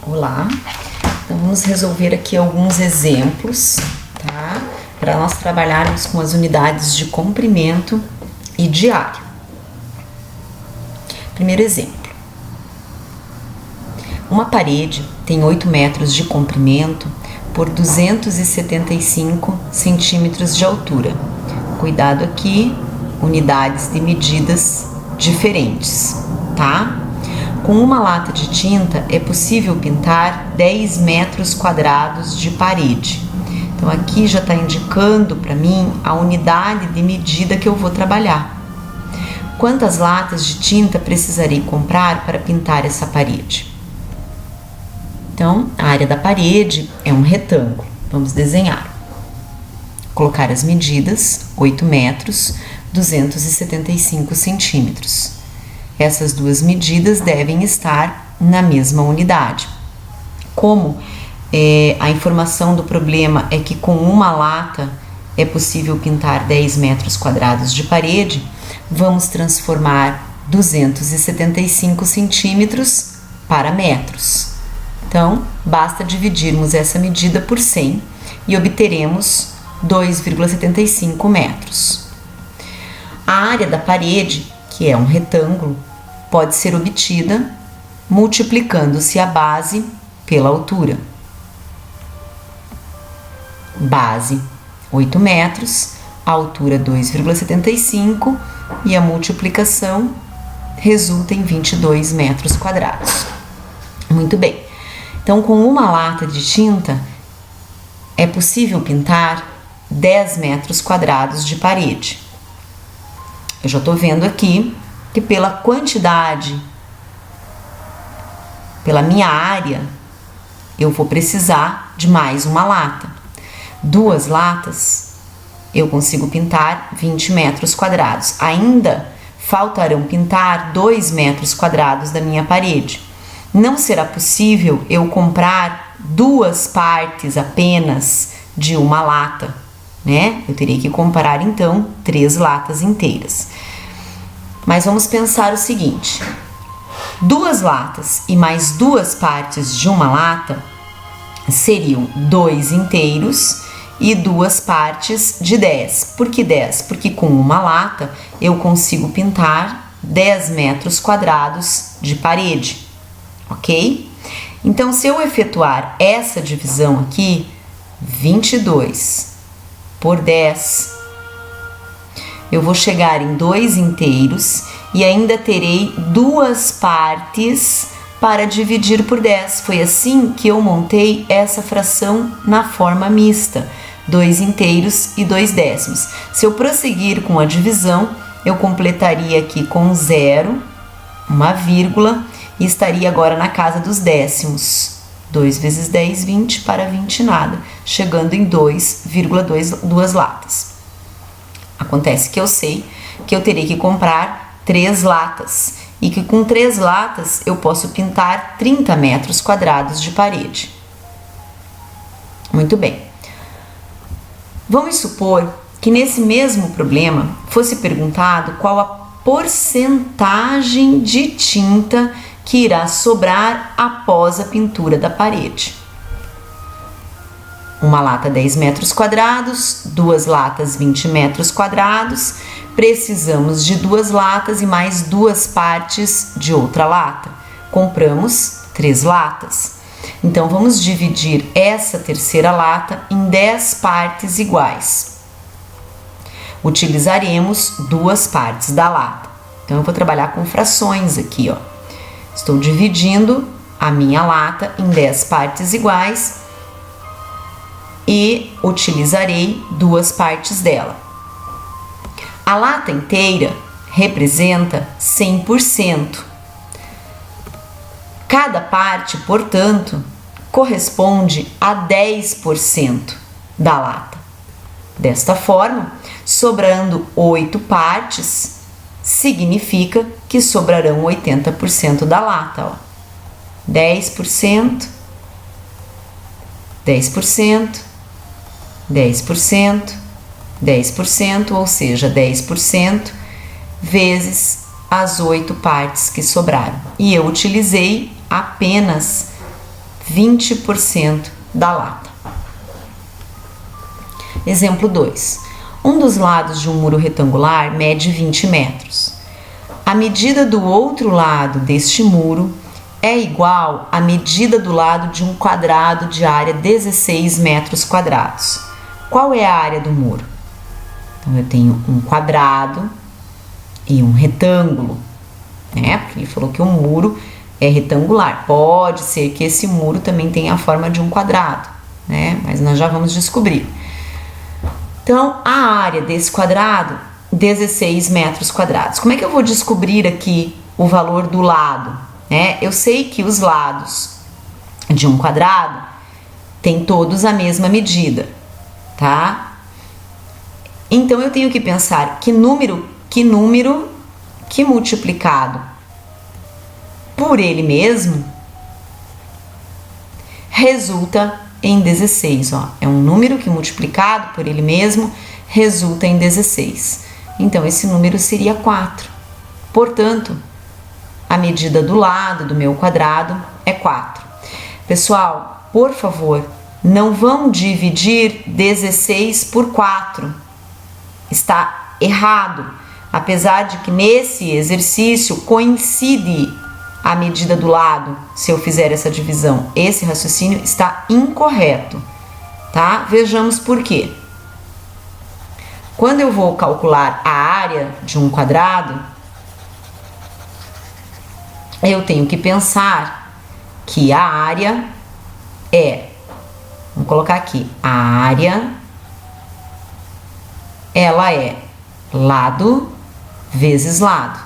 Olá, então vamos resolver aqui alguns exemplos, tá? Para nós trabalharmos com as unidades de comprimento e de área. Primeiro exemplo. Uma parede tem 8 metros de comprimento por 275 centímetros de altura. Cuidado aqui, unidades de medidas diferentes, tá? Com uma lata de tinta é possível pintar 10 metros quadrados de parede. Então aqui já está indicando para mim a unidade de medida que eu vou trabalhar. Quantas latas de tinta precisarei comprar para pintar essa parede? Então, a área da parede é um retângulo. Vamos desenhar. Colocar as medidas, 8 metros, 275 centímetros. Essas duas medidas devem estar na mesma unidade. Como a informação do problema é que com uma lata é possível pintar 10 metros quadrados de parede, vamos transformar 275 centímetros para metros. Então, basta dividirmos essa medida por 100 e obteremos 2,75 metros. A área da parede, que é um retângulo, pode ser obtida multiplicando-se a base pela altura. Base 8 metros, a altura 2,75 e a multiplicação resulta em 22 metros quadrados. Muito bem, então com uma lata de tinta é possível pintar 10 metros quadrados de parede. Eu já estou vendo aqui que pela quantidade, pela minha área, eu vou precisar de mais uma lata. 2 latas, eu consigo pintar 20 metros quadrados. Ainda faltarão pintar 2 metros quadrados da minha parede. Não será possível eu comprar 2 partes apenas de uma lata, né? Eu teria que comprar então 3 latas inteiras. Mas vamos pensar o seguinte: 2 latas e mais 2 partes de uma lata seriam 2 inteiros e 2 partes de 10. Por que 10? Porque com uma lata eu consigo pintar 10 metros quadrados de parede, ok? Então, se eu efetuar essa divisão aqui, 22 por 10, eu vou chegar em 2 inteiros e ainda terei 2 partes para dividir por 10. Foi assim que eu montei essa fração na forma mista, 2 inteiros e 2 décimos. Se eu prosseguir com a divisão, eu completaria aqui com 0, uma vírgula, e estaria agora na casa dos décimos. 2 vezes 10, 20, para 20 nada, chegando em 2,2 latas. Acontece que eu sei que eu terei que comprar 3 latas e que com 3 latas eu posso pintar 30 metros quadrados de parede. Muito bem. Vamos supor que nesse mesmo problema fosse perguntado qual a porcentagem de tinta que irá sobrar após a pintura da parede. Uma lata 10 metros quadrados, 2 latas 20 metros quadrados, precisamos de 2 latas e mais 2 partes de outra lata. Compramos 3 latas. Então, vamos dividir essa terceira lata em 10 partes iguais. Utilizaremos 2 partes da lata. Então, eu vou trabalhar com frações aqui, ó. Estou dividindo a minha lata em 10 partes iguais e utilizarei 2 partes dela. A lata inteira representa 100%. Cada parte, portanto, corresponde a 10% da lata. Desta forma, sobrando 8 partes, significa que sobrarão 80% da lata. Ó. 10%, 10%, 10%, 10%, ou seja, 10% vezes as 8 partes que sobraram. E eu utilizei apenas 20% da lata. Exemplo 2. Um dos lados de um muro retangular mede 20 metros. A medida do outro lado deste muro é igual à medida do lado de um quadrado de área 16 metros quadrados. Qual é a área do muro? Então, eu tenho um quadrado e um retângulo, né? Porque ele falou que o muro é retangular. Pode ser que esse muro também tenha a forma de um quadrado, né? Mas nós já vamos descobrir. Então, a área desse quadrado, 16 metros quadrados. Como é que eu vou descobrir aqui o valor do lado, né? Eu sei que os lados de um quadrado têm todos a mesma medida, tá? Então, eu tenho que pensar que número que multiplicado por ele mesmo resulta em 16, ó. É um número que multiplicado por ele mesmo resulta em 16. Então, esse número seria 4. Portanto, a medida do lado do meu quadrado é 4. Pessoal, por favor, não vão dividir 16 por 4. Está errado. Apesar de que nesse exercício coincide a medida do lado, se eu fizer essa divisão, esse raciocínio está incorreto, tá? Vejamos por quê. Quando eu vou calcular a área de um quadrado, eu tenho que pensar que a área vamos colocar aqui, a área, ela é lado vezes lado.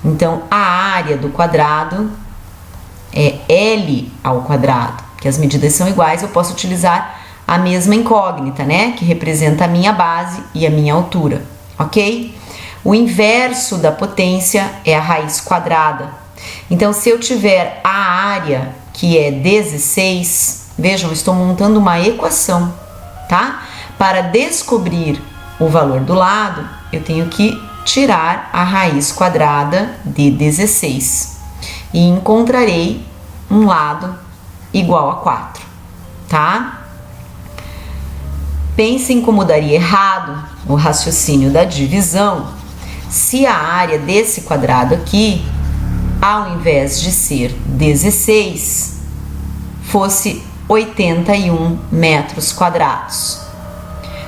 Então, a área do quadrado é L ao quadrado, que as medidas são iguais, eu posso utilizar a mesma incógnita, né? Que representa a minha base e a minha altura, ok? O inverso da potência é a raiz quadrada. Então, se eu tiver a área, que é 16, vejam, eu estou montando uma equação, tá? Para descobrir o valor do lado, eu tenho que tirar a raiz quadrada de 16 e encontrarei um lado igual a 4, tá? Pensem como daria errado o raciocínio da divisão se a área desse quadrado aqui, ao invés de ser 16, fosse 81 metros quadrados.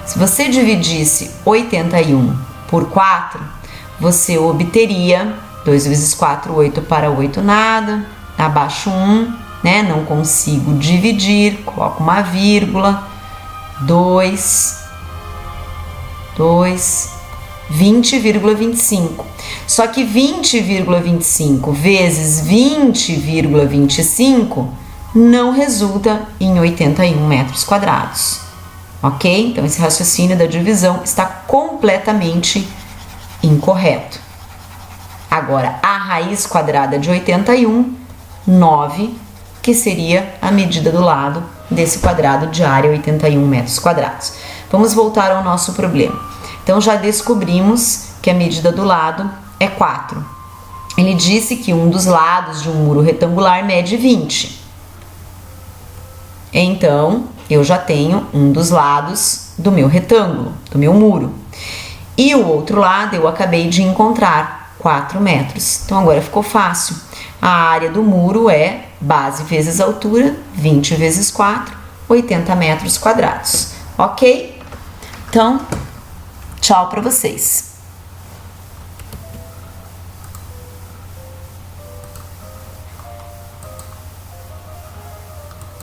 Se você dividisse 81 por 4, você obteria 2 vezes 4, 8 para 8, nada, abaixo 1, né? Não consigo dividir, coloco uma vírgula, 20,25. Só que 20,25 vezes 20,25 não resulta em 81 metros quadrados. Ok? Então, esse raciocínio da divisão está completamente incorreto. Agora, a raiz quadrada de 81, 9, que seria a medida do lado desse quadrado de área 81 metros quadrados. Vamos voltar ao nosso problema. Então, já descobrimos que a medida do lado é 4. Ele disse que um dos lados de um muro retangular mede 20. Então, eu já tenho um dos lados do meu retângulo, do meu muro. E o outro lado eu acabei de encontrar, 4 metros. Então, agora ficou fácil. A área do muro é base vezes altura, 20 vezes 4, 80 metros quadrados. Ok? Então, tchau para vocês.